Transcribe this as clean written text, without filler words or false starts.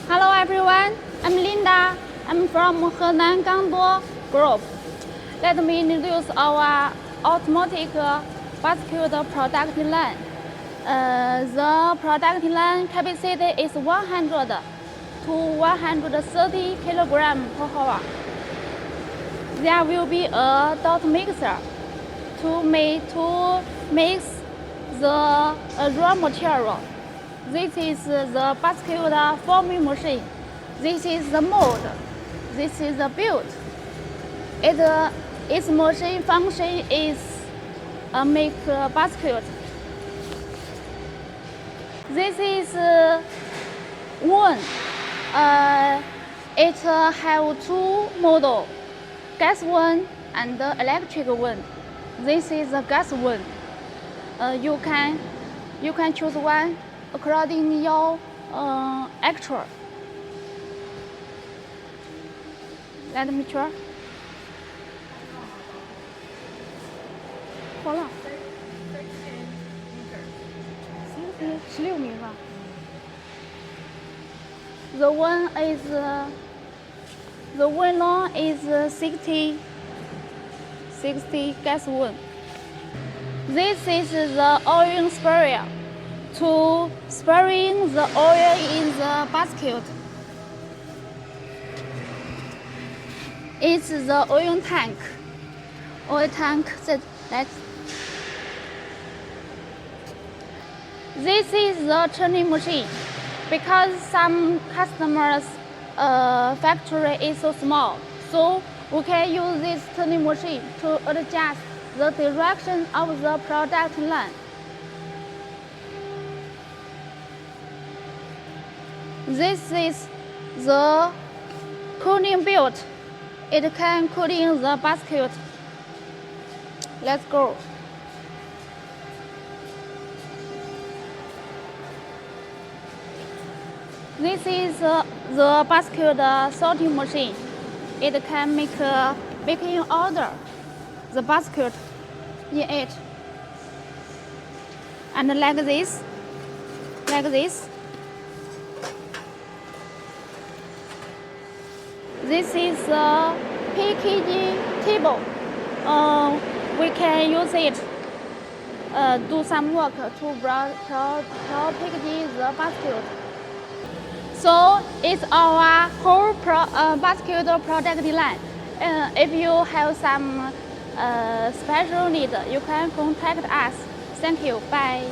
Hello everyone, I'm Linda. I'm from Henan Gondor Group. Let me introduce our automatic basket product line. The product line capacity is 100 to 130 kg per hour. There will be a dot mixer to mix the raw material. This is the basket forming machine. This is the mold. This is the build. Its machine function is make a basket. This is one. It have two models, gas one and electric one. This is the gas one. You can choose one according to your actual. Let me try. 好了，16米吧。The one long is 60 gas one. This is the oil sprayer to spraying the oil in the basket. It's the oil tank. This is the turning machine. Because some customers' factory is so small, so we can use this turning machine to adjust the direction of the product line. This is the cooling belt. It can cool in the basket. Let's go. This is the basket sorting machine. It can make in order the basket in it. And like this. This is a packaging table. We can use it do some work to package the basket. So it's our whole basket product line. If you have some special need, you can contact us. Thank you. Bye.